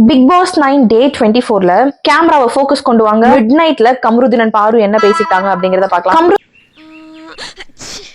Big pass 9 டே 24ல கேமராவை focus கொண்டு வாங்க. மிட் நைட்ல கமருதீன் அண்ட் பாரு என்ன பேசிட்டாங்க அப்படிங்கறத பார்க்கலாம்.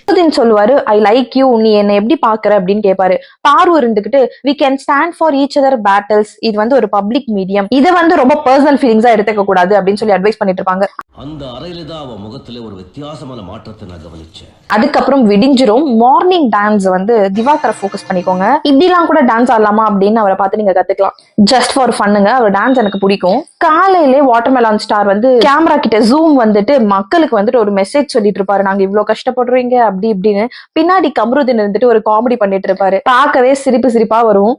கமருதீன் சொல்லுவாரு, ஐ லைக் யூ, நீ என்ன எப்படி பாக்குற அப்படின்னு கேட்பாரு. பாரு இருந்துகிட்டு, we can stand for each other battles, இது வந்து ஒரு பப்ளிக் மீடியம், இதை வந்து ரொம்ப பர்சனல் ஃபீலிங்ஸா எடுத்துக்க கூடாது அப்படின்னு சொல்லி அட்வைஸ் பண்ணிட்டு இருப்பாங்க. அந்த அறையில தான் அவ முகத்துல ஒரு வித்தியாசமான மாற்றத்தை நான் கவனிச்சேன். அதுக்கப்புறம் விடிஞ்சிரும். மார்னிங் டான்ஸ் வந்து திவாகரை ஃபோக்கஸ் பண்ணிக்கோங்க. இப்படிலாம் கூட டான்ஸ் ஆடலாமா அப்படின்னு அவரை பார்த்து நீங்க கத்துக்கலாம். ஜஸ்ட் ஃபார் ஃபன்னுங்க, அவர் டான்ஸ் எனக்கு பிடிக்கும். காலையிலே வாட்டர்மெலான் ஸ்டார் வந்து கேமரா கிட்ட ஜூம் வந்துட்டு மக்களுக்கு வந்துட்டு ஒரு மெசேஜ் சொல்லிட்டு இருப்பாரு, நாங்க இவ்வளவு கஷ்டப்படுறீங்க அப்படி இப்படின்னு. பின்னாடி கமருதீன் இருந்துட்டு ஒரு காமெடி பண்ணிட்டு இருப்பாரு. பார்க்கவே சிரிப்பா வரும்.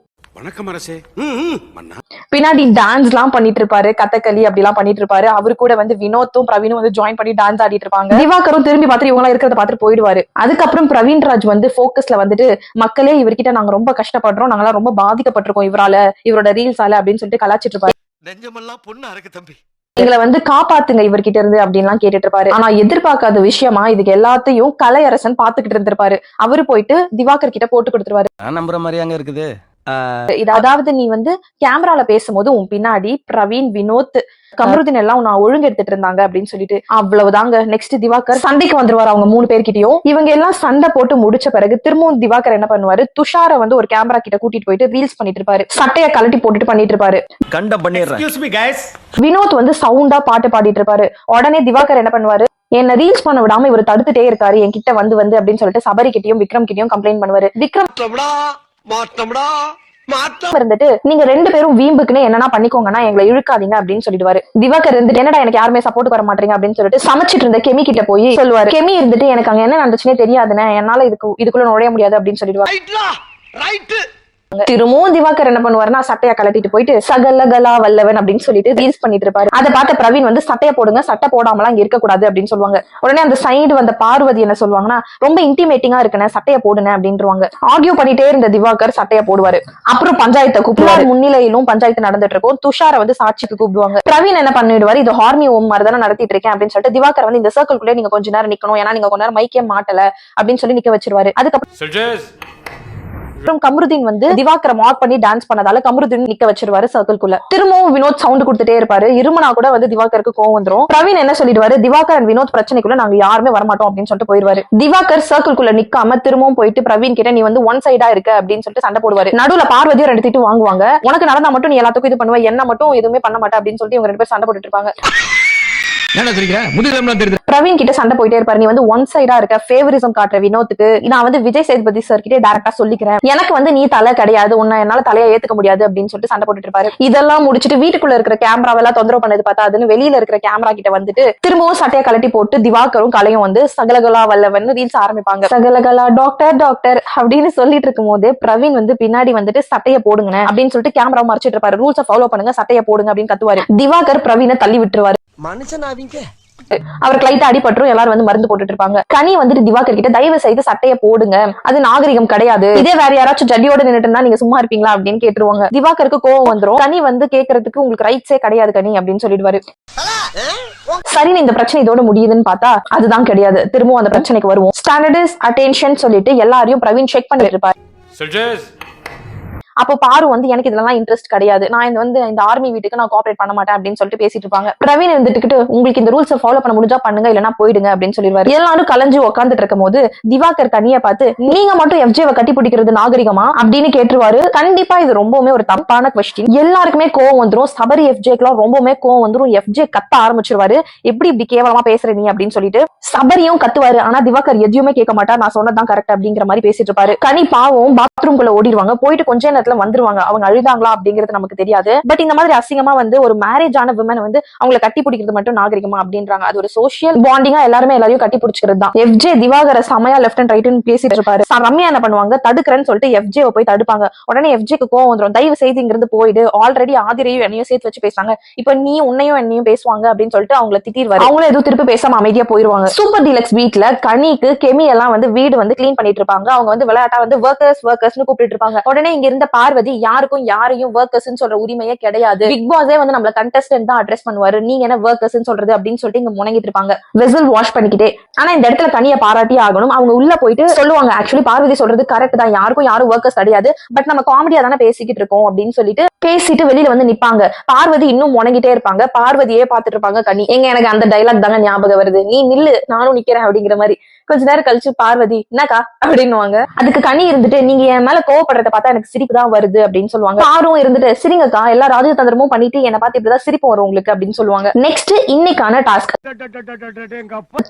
பின்னாடி டான்ஸ் எல்லாம் பண்ணிட்டு இருப்பாரு, கதகளி அப்படி எல்லாம் பண்ணிட்டு இருப்பாரு. அவரு கூட வந்து வினோத்தும் பிரவீனும் வந்து ஜாயின் பண்ணி டான்ஸ் ஆடிட்டு இருப்பாங்க. திவாகரும் திரும்பி பார்த்து இவங்க இருக்கிறத பார்த்துட்டு போயிடுவாரு. அதுக்கப்புறம் பிரவீன் ராஜ் வந்து போக்கஸ்ல வந்துட்டு, மக்களே இவர்கிட்ட நாங்க ரொம்ப கஷ்டப்படுறோம், நாங்களாம் ரொம்ப பாதிக்கப்பட்டிருக்கோம் இவரால, இவரோட ரீல்ஸால அப்படின்னு சொல்லிட்டு கலாச்சிட்டு இருப்பாரு. நெஞ்சமெல்லாம் பொண்ணு அறக்கு தம்பி, எங்களை வந்து காப்பாத்துங்க இவர்கிட்ட இருந்து அப்படின்லாம் கேட்டுட்டு இருப்பாரு. ஆனா எதிர்பார்க்காத விஷயமா இதுக்கு எல்லாத்தையும் கலையரசன் பாத்துக்கிட்டு இருந்திருப்பாரு. அவரு போயிட்டு திவாகர் கிட்ட போட்டு கொடுத்துருவாரு. நம்புற மாதிரி அங்க இருக்குது. அதாவது நீ வந்து கேமரால பேசும்போது உன் பின்னாடி பிரவீன், வினோத், கமருதீன் எல்லாம் நான் ஒழுங்கு எடுத்துட்டு இருந்தாங்க அப்படின்னு சொல்லிட்டு அவ்வளவுதாங்க. நெக்ஸ்ட் திவாகர் சண்டைக்கு வந்துருவாரு அவங்க 3 பேர்கிட்டயும். இவங்க எல்லாம் சண்டை போட்டு முடிச்ச பிறகு திரும்பவும் திவாகர் என்ன பண்ணுவாரு, துஷாரை வந்து ஒரு கேமரா கிட்ட கூட்டிட்டு போயிட்டு ரீல்ஸ் பண்ணிட்டு இருப்பாரு. சட்டையை கழட்டி போட்டுட்டு பண்ணிட்டு இருப்பாரு. வினோத் வந்து சவுண்டா பாட்டு பாடிட்டு இருப்பாரு. உடனே திவாகர் என்ன பண்ணுவாரு, என்ன ரீல்ஸ் பண்ண விடாம இவர் தடுத்துட்டே இருக்காரு என்கிட்ட வந்து அப்படின்னு சொல்லிட்டு சபரி கிட்டயும் விக்ரம் கிட்டயும் கம்ப்ளைண்ட் பண்ணுவாரு. விக்ரம் இருந்துட்டு, நீங்க 2 பேரும் வீம்புக்குன்னு என்னன்னா பண்ணிக்கோங்கன்னா எங்களை இழுக்காதீங்க அப்படின்னு சொல்லிடுவாரு. திவாகர் இருந்துட்டு, என்னடா எனக்கு யாருமே சப்போர்ட் வர மாட்டீங்க அப்படின்னு சொல்லிட்டு சமைச்சிட்டு இருந்த கெமி கிட்ட போய் சொல்லுவாரு. கெமி இருந்துட்டு, எனக்கு அங்க என்ன நடந்துச்சுன்னே தெரியாதுன்னு, என்னால இதுக்குள்ள நுழைய முடியாது அப்படின்னு சொல்லிடுவாரு. திரும்பவும் திவாகர் என்ன பண்ணுவாருன்னா, சட்டையை கலட்டிட்டு போயிட்டு சகலகலா வல்லவன் அப்படின்னு சொல்லிட்டு ரீல்ஸ் பண்ணிட்டு இருப்பாரு. அதை பார்த்த பிரவீன் வந்து, சட்டையை போடுங்க, சட்டை போடாமலாம் இங்க இருக்க கூடாது அப்படின்னு சொல்லுவாங்க. உடனே அந்த சைடு வந்த பார்வதி என்ன சொல்லுவாங்கன்னா, ரொம்ப இன்டிமேட்டிங்கா இருக்குன்னு, சட்டையை போடுன அப்படின்றாங்க. ஆர்கியூ பண்ணிட்டே இருந்த திவாகர் சட்டையை போடுவாரு. அப்புறம் பஞ்சாயத்தை கூப்பிடுவாரு. முன்னிலையிலும் பஞ்சாயத்து நடந்துட்டு இருக்கும். துஷாரை வந்து சாட்சிக்கு கூப்பிடுவாங்க. பிரவீன் என்ன பண்ணிடுவாரு, இது ஹார்மி ஹோம் மாதிரி தானே நடத்திட்டு இருக்கேன் அப்படின்னு சொல்லிட்டு திவாகர் வந்து, இந்த சர்க்கிள்குள்ளே நீங்க கொஞ்ச நேரம் நிக்கணும், ஏன்னா நீங்க கொஞ்ச நேரம் மைக்கே மாட்டல அப்படின்னு சொல்லி நிக்க வச்சிருவாரு. அதுக்கப்புறம் கமருதீன் வந்து திவாகரை மார்க் பண்ணி டான்ஸ் பண்ணதால கமருதீன் நிக்க வச்சிருவாரு சர்க்கிள்குள்ள. திரும்பவும் வினோத் சவுண்ட் கொடுத்துட்டே இருப்பாரு. இருமனா கூட வந்து திவாகருக்கு கோவம் வந்துரும். பிரவீன் என்ன சொல்லிடுவாரு, திவாகர் அண்ட் வினோத் பிரச்சனைக்குள்ள நாங்க யாருமே வரமாட்டோம் அப்படின்னு சொல்லிட்டு போயிருவாரு. திவாகர் சர்க்கிள்குள்ள நிக்காம திரும்பவும் போயிட்டு பிரவீன் கிட்ட, நீ வந்து ஒன் சைடா இருக்க அப்படின்னு சொல்லிட்டு சண்டை போடுவாரு. நடுவுல பார்வதியும் 2 திட்டு வாங்குவாங்க. உனக்கு நடந்தா மட்டும் நீ எல்லாத்துக்கும் இது பண்ணுவ, என்ன மட்டும் எதுவுமே பண்ண மாட்டா அப்படின்னு சொல்லிட்டு இவங்க 2 பேரும் சண்டை போட்டுட்டு இருப்பாங்க. பிரவீன் கிட்ட சண்டை போயிட்டே இருப்பாரு, நீ வந்து ஒன் சைடா இருக்க, ஃபேவரிசம் காட்டுற வினோத்துக்கு நான் வந்து விஜய் சேதுபதி சார் கிட்டே டைரக்டா சொல்லிக்கிறேன், எனக்கு வந்து நீ தலை கிடையாது, உன்னை என்னால தலையா ஏத்துக்க முடியாது அப்படின்னு சொல்லிட்டு சண்டை போட்டுட்டு இருப்பாரு. இதெல்லாம் முடிச்சுட்டு வீட்டுக்குள்ள இருக்கிற கேமராவெல்லாம் தொந்தரவு பண்ணது பார்த்தா அதுன்னு வெளியில இருக்கிற கேமரா கிட்ட வந்துட்டு திரும்பவும் சட்டையை கலட்டி போட்டு திவாகரும் கலையும் வந்து சகலகலா வல்லவன் ரீல்ஸ் ஆரம்பிப்பாங்க. சகலகலா டாக்டர் டாக்டர் அப்படின்னு சொல்லிட்டு இருக்கும் போதே பிரவீன் வந்து பின்னாடி வந்துட்டு சட்டையை போடுங்க அப்படின்னு சொல்லிட்டு கேமரா மறைச்சிட்டு இருப்பாரு. ரூல்ஸை ஃபாலோ பண்ணுங்க, சட்டையை போடுங்க அப்படின்னு கத்துவாரு. திவாகர் பிரவீனை தள்ளி விட்டுருவாரு. மனுஷனாவீங்க. அவருக்கு லைட்டா அடிபட்டுரும். எல்லாரும் வந்து மருந்து போட்டுட்டு இருப்பாங்க. கனி வந்துட்டு திவாகர் கிட்ட, தயவு செய்து சட்டையை போடுங்க, அது நாகரிகம் கிடையாது, இதே வேற யாராச்சும் ஜட்டியோட நின்னுட்டு இருந்தா நீங்க சும்மா இருப்பீங்களா அப்படின்னு கேட்டுருவாங்க. திவாகருக்கு கோவம் வந்துரும். கனி வந்து கேட்கறதுக்கு உங்களுக்கு ரைட்ஸே கிடையாது கனி அப்படின்னு சொல்லிடுவாரு. சரின்னு இந்த பிரச்சனை இதோட முடியுதுன்னு பார்த்தா அதுதான் கிடையாது. திரும்பவும் அந்த பிரச்சனைக்கு வருவோம். ஸ்டாண்டர்ட் அட்டென்ஷன் சொல்லிட்டு எல்லாரையும் பிரவீன் செக் பண்ணிட்டு இருப்பாரு. அப்போ பாரு வந்து, எனக்கு இதெல்லாம் இன்ட்ரெஸ்ட் கிடையாது, நான் வந்து இந்த ஆர்மி வீட்டுக்கு நான் கோஆபரேட் பண்ண மாட்டேன் அப்படின்னு சொல்லிட்டு பேசிட்டு இருப்பாங்க. பிரவீன் இருந்துட்டு, உங்களுக்கு இந்த ரூல்ஸை ஃபாலோ பண்ண முடிஞ்சா பண்ணுங்க, இல்லனா போயிடுங்க அப்படின்னு சொல்லிடுவாரு. எல்லாரும் கலைஞ்சு உட்காந்துட்டு இருக்கும் போது திவாகர் கனியை பார்த்து, நீங்க மட்டும் எஃப்ஜேவை கட்டி பிடிக்கிறது நாகரிகமா அப்படின்னு கேட்டுருவாரு. கண்டிப்பா இது ரொம்பவுமே ஒரு தப்பான கொஸ்டின். எல்லாருக்குமே கோவம் வந்துரும். சபரி எஃப்ஜேக்கெல்லாம் ரொம்பவுமே கோவம் வந்துரும். எஃப்ஜே கத்த ஆரம்பிச்சிருவாரு, எப்படி இப்படி கேவலமா பேசுற நீ அப்படின்னு சொல்லிட்டு. சபரியும் கத்துவாரு. ஆனா திவாகர் எதுவுமே கேட்க மாட்டார். நான் சொன்னதான் கரெக்ட் அப்படிங்கிற மாதிரி பேசிட்டு இருப்பாரு. கனி பாவம் பாத்ரூம் குள்ள ஓடிடுவாங்க. போயிட்டு கொஞ்ச நேரத்துல வந்துருவாங்க. அவங்க அழுதாங்களா அப்படிங்கிறது நமக்கு தெரியாது. பட் இந்த மாதிரி அசிங்கமா வந்து ஒரு மேரேஜ் ஆன விமன் வந்து அவங்களை கட்டி பிடிக்கிறது மட்டும் நாகரிகமா அப்படின்றாங்க. அது ஒரு சோசியல் பாண்டிங்கா எல்லாருமே எல்லாரையும் கட்டி பிடிச்சிக்கிறது தான். எஃப்ஜே திவாகர சமயா லெஃப்ட் அண்ட் ரைட் பேசிட்டு இருப்பாரு. ரம்யா என்ன பண்ணுவாங்க, தடுக்கிறேன்னு சொல்லிட்டு எஃப்ஜே போய் தடுப்பாங்க. உடனே எஃப்ஜேக்கு கோவம் வந்துடும். தயவு செய்து இங்கிருந்து போயிடு, ஆல்ரெடி ஆதிரையும் என்னையும் சேர்த்து வச்சு பேசாங்க, இப்ப நீ உன்னையும் என்னையும் பேசுவாங்க அப்படின்னு சொல்லிட்டு அவங்களை திட்டிடுவாரு. அவங்களும் எதுவும் திருப்பி பேசாம அமைதியா போயிருவாங்க. சூப்பர் டீலக்ஸ் வீட்ல கனிக்கு கெமி எல்லாம் வந்து வீடு வந்து கிளீன் பண்ணிட்டு இருப்பாங்க. அவங்க வந்து விளையாட்டா வந்து ஒர்க்கர்ஸ் கூப்பிட்டு இருப்பாங்க. உடனே இங்க இருந்த பார்வதி யாருக்கும் யாரையும் ஒர்க்கர்ஸ் சொல்ற உரிமையே கிடையாது, பிக் பாஸே வந்து நம்மள கண்டஸ்டன்ட் தான் அட்ரஸ் பண்ணுவாரு, நீங்க என்ன ஒர்க்கர்ஸ் சொல்றது அப்படின்னு சொல்லிட்டு இங்க முணங்கிட்டு இருப்பாங்க, வெசல் வாஷ் பண்ணிக்கிட்டே. ஆனா இந்த இடத்துல கனியை பாராட்டி ஆகணும். அவங்க உள்ள போயிட்டு சொல்லுவாங்க, ஆக்சுவலி பார்வதி சொல்றது கரெக்ட் தான், யாருக்கும் யாரும் ஒர்க்கர்ஸ் கிடையாது, பட் நம்ம காமெடியா தானே பேசிக்கிட்டு இருக்கோம் அப்படின்னு சொல்லிட்டு பேசிட்டு வெளியில வந்து நிப்பாங்க. பார்வதி இன்னும் முணங்கிட்டே இருப்பாங்க. பார்வதியே பாத்துட்டு இருப்பாங்க கனி. எங்க எனக்கு அந்த டைலாக் தாங்க ஞாபகம் வருது, நீ நில்லு நானும் நிக்கிறேன் அப்படிங்கிற மாதிரி. கொஞ்ச நேரம் கழிச்சு பார்வதி என்னக்கா அப்படின்னுவாங்க. அதுக்கு கனி இருந்துட்டு நீங்க என் மேல கோவப்படுறத பார்த்தா எனக்கு சிரிப்பு தான் வருது அப்படின்னு சொல்லுவாங்க. பாரும் இருந்துட்டு சிரிங்கக்கா, எல்லா ராஜதந்திரமும் பண்ணிட்டு என்ன பார்த்து இப்படிதான் சிரிப்பு வரும் உங்களுக்கு அப்படின்னு சொல்லுவாங்க. நெக்ஸ்ட் இன்னைக்கான டாஸ்க்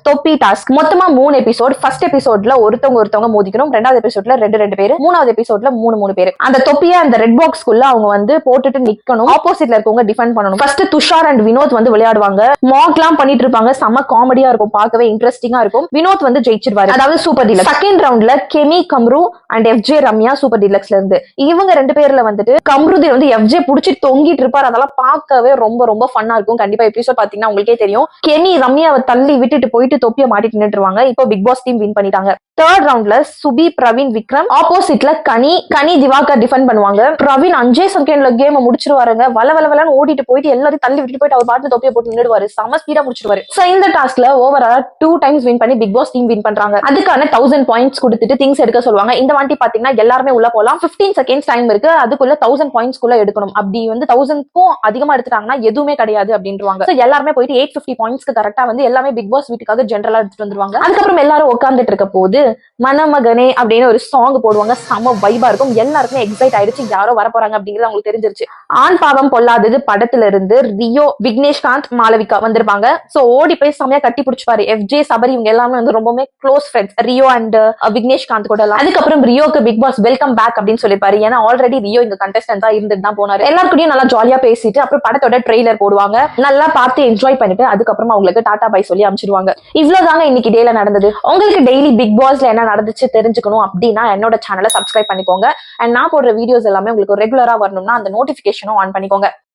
தொப்பி டாஸ்க். மொத்தமா 3 எபிசோட். ஃபர்ஸ்ட் எபிசோட்ல ஒருத்தவங்க மோதிக்கணும், 2வது எபிசோட்ல 2 பேரு, 3வது எபிசோட்ல 3 பேரு. அந்த தொப்பியை அந்த ரெட் பாக்ஸ்க்குள்ள அவங்க வந்து போட்டுட்டு நிக்கணும், ஆப்போசிட்ல இருக்கவங்க டிஃபெண்ட் பண்ணணும். ஃபர்ஸ்ட் துஷார் அண்ட் வினோத் வந்து விளையாடுவாங்க, மாக் எல்லாம் பண்ணிட்டு இருப்பாங்க, செம்ம காமெடியா இருக்கும், பார்க்கவே இன்ட்ரெஸ்டிங்கா இருக்கும். வினோத் வந்து ஜெயிச்சிருவாரு, அதாவது சூப்பர் டீலக்ஸ். செகண்ட் ரவுண்ட்ல Kemy Kamru and FJ Ramya super டீலக்ஸ்ல இருந்து. இவங்க 2 பேர்ல வந்துட்டு கம்ருதீன் வந்து எஃப்ஜே புடிச்சு தொங்கிட்டு இருப்பாரு, அதெல்லாம் பார்க்கவே ரொம்ப ரொம்ப ஃபன்னா இருக்கும். கண்டிப்பா எபிசோட் பாத்தீங்கன்னா உங்களுக்கே தெரியும். கெமி ரம்யாவை தள்ளி விட்டுட்டு போயிட்டு தொப்பியை மாட்டிட்டு நின்றுவாங்க. இப்போ பிக் பாஸ் டீம் வின் பண்ணிட்டாங்க. தேர்ட் ரவுண்ட்ல சுபி, பிரவீன், விக்ரம், ஆப்போசிட்ல கனி திவாகர் டிஃபெண்ட் பண்ணுவாங்க. பிரவீன் 5 செகண்ட்ல கேம் முடிச்சிருவாருங்க. வளவலன்னு ஓடிட்டு போயிட்டு எல்லாரும் தள்ளி விட்டுட்டு போயிட்டு அவர் பாட்டு தொப்பியை போட்டு நின்றுவாரு, செம ஸ்பீடா முடிச்சிருவாரு. சோ இந்த டாஸ்க்ல ஓவராலா 2 டைம்ஸ் வின் பண்ணி பிக் பாஸ் டீம் வின் பண்றாங்க. அதுக்கான 1000 பாயிண்ட்ஸ் கொடுத்துட்டு திங்ஸ் எடுக்க சொல்லுவாங்க. இந்த வாட்டி பாத்தீங்கன்னா எல்லாருமே உள்ள போலாம், 15 செகண்ட்ஸ் டைம் இருக்கு, அதுக்குள்ள 1000 பாயிண்ட்ஸ் குள்ள எடுக்கணும். அப்படி வந்து 1000க்கும் அதிகமா எடுத்துட்டாங்கன்னா எதுவுமே கிடையாது அப்படின்றாங்க. எல்லாருமே போயிட்டு 850 பாயிண்ட்ஸ்க்கு கரெக்டா வந்து எல்லாமே பிக் பாஸ் வீட்டுக்காக ஜென்ரலா எடுத்துட்டு வந்துருவாங்க. அதுக்கப்புறம் எல்லாரும் உட்கார்ந்துட்டு இருக்க போது மணமகனே அப்படின்னு ஒரு சாங் போடுவாங்க, செம வைபா இருக்கும். எல்லாருக்குமே எக்ஸைட் ஆயிடுச்சு, யாரோ வர போறாங்க அப்படிங்கிறது அவங்களுக்கு தெரிஞ்சிருச்சு. ஆண் பாவம் பொல்லாதது படத்துல இருந்து ரியோ, விக்னேஷ்காந்த், மாளவிகா வந்திருப்பாங்க. சோ ஓடி போய் செமையா கட்டி பிடிச்சுப்பாரு. எஃப்ஜே, சபரி இவங்க எல்லாமே வந்து ரொம்பவே close friends, Rio and Vigneshkanth கூட எல்லாம். அதுக்கப்புறம் ரியோக்கு பிக் பாஸ் வெல்கம் பேக் அப்படின்னு சொல்லிப்பாரு, ஏன்னா ஆல்ரெடி ரியோ இங்க கண்டஸ்டன்ட் தான் இருந்துட்டு தான் போனாரு. எல்லாருக்கூடயும் நல்லா ஜாலியா பேசிட்டு அப்புறம் படத்தோட ட்ரெய்லர் போடுவாங்க, நல்லா பார்த்து என்ஜாய் பண்ணிட்டு அதுக்கப்புறமா அவங்களுக்கு டாடா பை சொல்லி அனுப்பிச்சிடுவாங்க. இவ்வளவுதாங்க இன்னைக்கு டேல நடந்தது. உங்களுக்கு டெய்லி பிக் பாஸ்ல என்ன நடந்துச்சு தெரிஞ்சுக்கணும் அப்படின்னா என்னோட சேனலை சப்ஸ்கிரைப் பண்ணிக்கோங்க. அண்ட் நான் போடுற வீடியோஸ் எல்லாமே உங்களுக்கு ரெகுலரா வரணும்னா அந்த நோட்டிபிகேஷனும் ஆன் பண்ணிக்கோங்க.